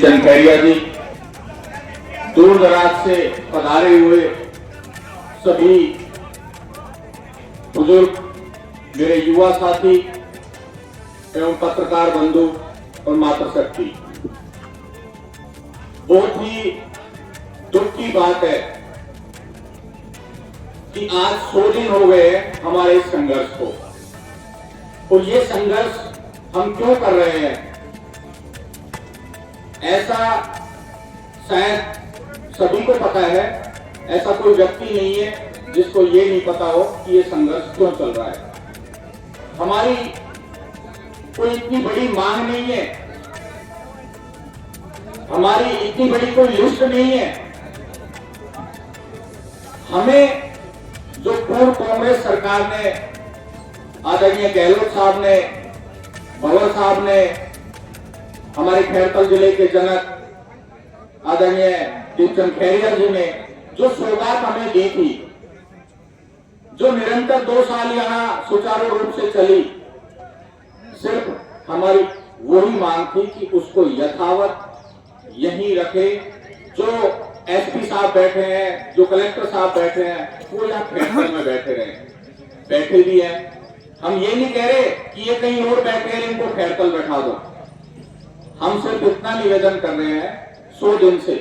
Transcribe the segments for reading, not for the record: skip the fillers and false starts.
खैरिया जी, दूर दराज से पधारे हुए सभी बुजुर्ग, मेरे युवा साथी एवं पत्रकार बंधु और मातृशक्ति, बहुत ही दुख की बात है कि आज 100 दिन हो गए हमारे इस संघर्ष को। और ये संघर्ष हम क्यों कर रहे हैं, ऐसा शायद सभी को पता है। ऐसा कोई व्यक्ति नहीं है जिसको ये नहीं पता हो कि ये संघर्ष क्यों चल रहा है। हमारी कोई इतनी बड़ी मांग नहीं है, हमारी इतनी बड़ी कोई लिस्ट नहीं है। हमें जो पूर्व कांग्रेस सरकार ने, आदरणीय गहलोत साहब ने, भंवर साहब ने, हमारे खैरतल जिले के जनक आदरणीय दीपचंद खैरिया जी ने जो सौगात हमें दी थी, जो निरंतर 2 साल यहाँ सुचारू रूप से चली, सिर्फ हमारी वही मांग थी कि उसको यथावत यहीं रखे। जो एसपी साहब बैठे हैं, जो कलेक्टर साहब बैठे हैं, वो यहाँ खैरतल में बैठे रहे, बैठे भी हैं। हम ये नहीं कह रहे कि ये कहीं और बैठे हैं, इनको खैरतल बैठा दो। हम सिर्फ इतना निवेदन कर रहे हैं 100 दिन से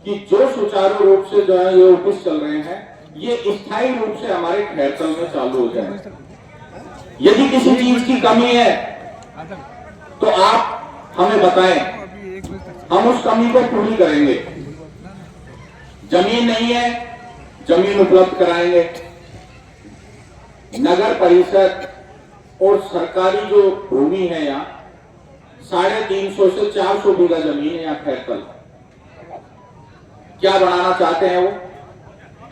कि जो सुचारू रूप से जो है ये ऑफिस चल रहे हैं, ये स्थायी रूप से हमारे खैरतल में चालू हो जाए। यदि किसी चीज की कमी है तो आप हमें बताएं, हम उस कमी को पूरी करेंगे। जमीन नहीं है, जमीन उपलब्ध कराएंगे। नगर परिषद और सरकारी जो भूमि है यहाँ 350 से 400 बीघा जमीन है यहाँ खैरतल। क्या बनाना चाहते हैं वो?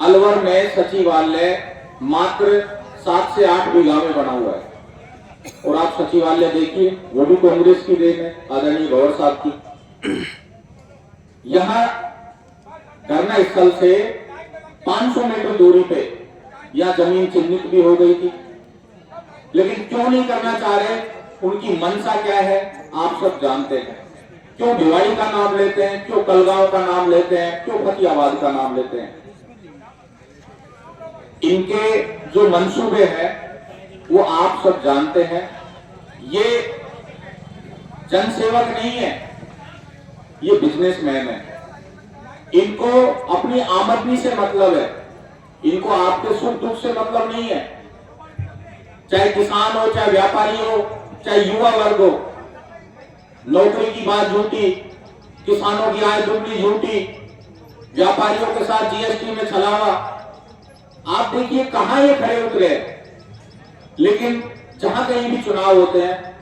अलवर में सचिवालय मात्र 7 से 8 बीघा में बना हुआ है। और आप सचिवालय देखिए, वो भी कांग्रेस की देन है, आदरणीय भंवर साहब की। यहाँ धरना स्थल से 500 मीटर दूरी पे यह जमीन चिन्हित भी हो गई थी, लेकिन क्यों नहीं करना चाह रहे, उनकी मंशा क्या है आप सब जानते हैं। क्यों भिवाड़ी का नाम लेते हैं, क्यों कलगांव का नाम लेते हैं, क्यों फतेहाबाद का नाम लेते हैं। इनके जो मंसूबे हैं वो आप सब जानते हैं। ये जनसेवक नहीं है, ये बिजनेसमैन है। इनको अपनी आमदनी से मतलब है, इनको आपके सुख दुख से मतलब नहीं है। चाहे किसान हो, चाहे व्यापारी हो, चाहे युवा वर्ग हो, नौकरी की बात झूठी, किसानों की आय दुगनी झूठी, व्यापारियों के साथ जीएसटी में छलावा। आप देखिए कहां ये खड़े उतरे। लेकिन जहां कहीं भी चुनाव होते हैं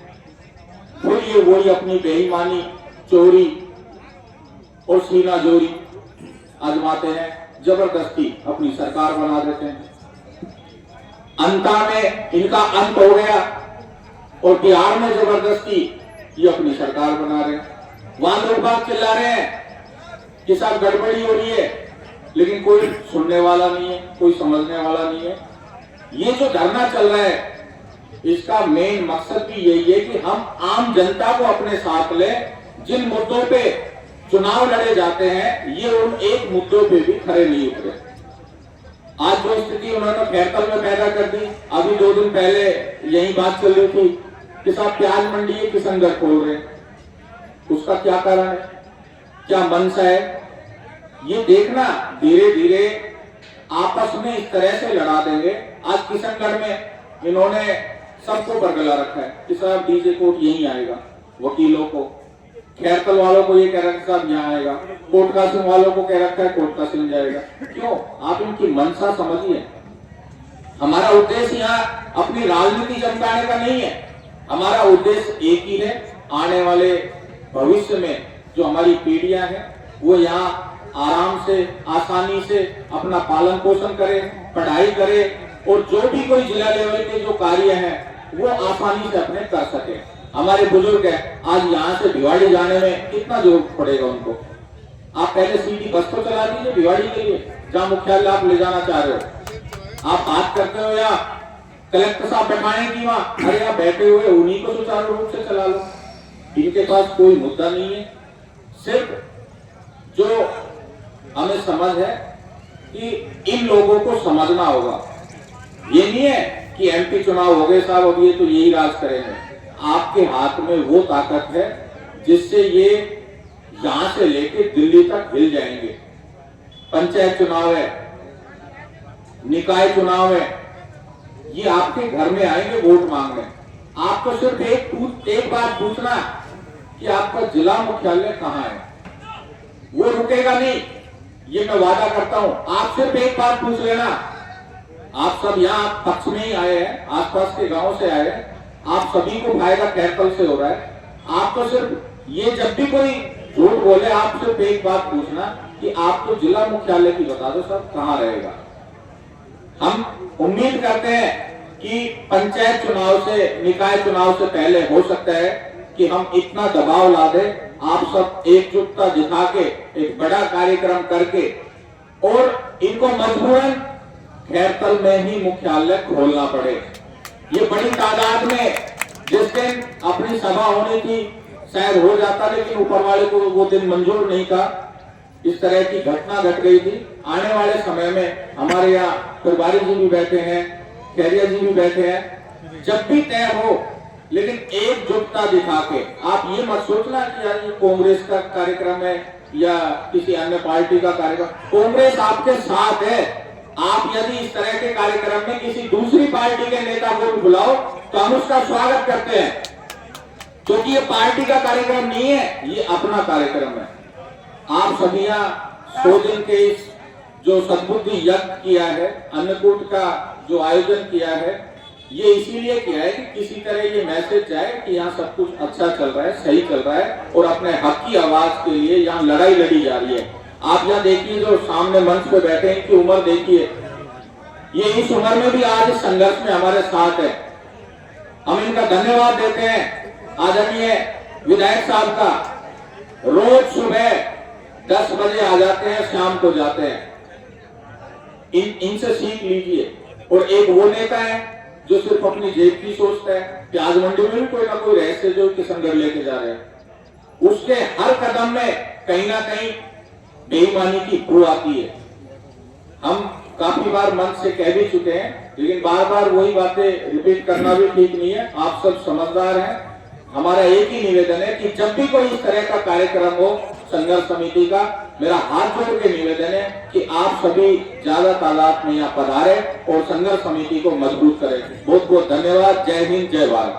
फिर ये वही अपनी बेईमानी, चोरी और सीना जोरी आजमाते हैं, जबरदस्ती अपनी सरकार बना देते हैं। अंत में इनका अंत हो गया और बिहार में जबरदस्ती ये अपनी सरकार बना रहे हैं। वहां लोग बात चिल्ला रहे हैं कि साहब गड़बड़ी हो रही है, लेकिन कोई सुनने वाला नहीं है, कोई समझने वाला नहीं है। ये जो धरना चल रहा है इसका मेन मकसद भी यही है कि हम आम जनता को अपने साथ लें। जिन मुद्दों पे चुनाव लड़े जाते हैं ये उन एक मुद्दों पे भी खड़े नहीं उतरे। आज जो स्थिति उन्होंने खैरतल में पैदा कर दी, अभी 2 दिन पहले यही बात चल रही थी कि साहब प्याज मंडी है, किशनगढ़ खोल रहे, उसका क्या कारण है, क्या मंशा है, ये देखना। धीरे धीरे आपस में इस तरह से लड़ा देंगे। आज किशनगढ़ में इन्होंने सबको बरगला रखा है कि साहब डीजे कोर्ट यहीं आएगा, वकीलों को। खैरतल वालों को ये कह रखा है साहब यहाँ आएगा, कोर्ट का सिंह वालों को कह रखा है कोर्ट का सिंह जाएगा। क्यों? आप इनकी मंशा समझिए। हमारा उद्देश्य यहाँ अपनी राजनीति चमकाने का नहीं है, हमारा उद्देश्य एक ही है, आने वाले भविष्य में जो हमारी पीढ़ियां हैं वो यहाँ आराम से, आसानी से अपना पालन पोषण करे, पढ़ाई करे और जो भी कोई जिला लेवल के जो कार्य हैं वो आसानी से अपने कर सके। हमारे बुजुर्ग हैं, आज यहाँ से भिवाड़ी जाने में कितना जोर पड़ेगा उनको। आप पहले सीधी बस तो चला दीजिए भिवाड़ी के लिए, जहाँ मुख्यालय आप ले जाना चाह रहे हो। आप बात करते हो या कलेक्टर साहब बैठाने की वहां, अरे आप बैठे हुए उन्हीं को सुचारू रूप से चला लो। इनके पास कोई मुद्दा नहीं है। सिर्फ जो हमें समझ है कि इन लोगों को समझना होगा। ये नहीं है कि एमपी चुनाव हो गए साहब, अब ये तो यही राज करेंगे। आपके हाथ में वो ताकत है जिससे ये यहां से लेके दिल्ली तक हिल जाएंगे। पंचायत चुनाव है, निकाय चुनाव है, ये आपके घर में आएंगे वोट मांगने। आपको सिर्फ एक बात पूछना कि आपका जिला मुख्यालय कहां है, वो रुकेगा नहीं, ये मैं वादा करता हूं। आप सिर्फ एक बात पूछ लेना। आप सब यहाँ पक्ष में ही आए हैं, आसपास के गांव से आए हैं, आप सभी को फायदा कैरकल से हो रहा है। आपको सिर्फ ये जब भी कोई झूठ बोले, आप सिर्फ एक बात पूछना कि आपको जिला मुख्यालय की बता दो सब कहां रहेगा। हम उम्मीद करते हैं कि पंचायत चुनाव से, निकाय चुनाव से पहले हो सकता है कि हम इतना दबाव ला दें, आप सब एकजुटता दिखा के एक बड़ा कार्यक्रम करके और इनको मजबूरन खैरतल में ही मुख्यालय खोलना पड़े। ये बड़ी तादाद में जिस दिन अपनी सभा होनी थी शायद हो जाता, लेकिन ऊपर वाले को वो दिन मंजूर नहीं था। इस तरह की घटना घट गई थी। आने वाले समय में हमारे यहाँ कुरबारी जी भी बैठे हैं, खैरिया जी भी बैठे हैं, जब भी तय हो लेकिन एकजुटता दिखा के। आप ये मत सोचना कि यार ये कांग्रेस का कार्यक्रम है या किसी अन्य पार्टी का कार्यक्रम। कांग्रेस आपके साथ है। आप यदि इस तरह के कार्यक्रम में किसी दूसरी पार्टी के नेता को बुलाओ तो हम उसका स्वागत करते हैं, क्योंकि ये पार्टी का कार्यक्रम नहीं है, ये अपना कार्यक्रम है। आप सभी यहाँ 100 दिन के इस जो सद्बुद्धि यज्ञ किया है, अन्नकूट का जो आयोजन किया है, ये इसीलिए किया है कि किसी तरह ये मैसेज जाए कि यहाँ सब कुछ अच्छा चल रहा है, सही चल रहा है और अपने हक की आवाज के लिए यहाँ लड़ाई लड़ी जा रही है। आप यहाँ देखिए जो सामने मंच पे बैठे हैं, इनकी उम्र देखिए, ये इस उम्र में भी आज संघर्ष में हमारे साथ है। हम इनका धन्यवाद देते हैं आदरणीय विधायक साहब का। रोज सुबह 10 बजे आ जाते हैं, शाम को जाते हैं। इनसे सीख लीजिए। और एक वो नेता है जो सिर्फ अपनी जेब की सोचता है। प्याज मंडी में भी कोई ना कोई रहस्य जो किशनगढ़ लेके जा रहे हैं, उसके हर कदम में कहीं ना कहीं बेईमानी की बू आती है। हम काफी बार मंच से कह भी चुके हैं, लेकिन बार बार वही बातें रिपीट करना भी ठीक नहीं है। आप सब समझदार हैं। हमारा एक ही निवेदन है कि जब भी कोई इस तरह का कार्यक्रम हो संघर्ष समिति का, मेरा हाथ जोड़ के निवेदन है कि आप सभी ज्यादा तादाद में यहाँ पधारे और संघर्ष समिति को मजबूत करें। बहुत बहुत धन्यवाद। जय हिंद, जय भारत।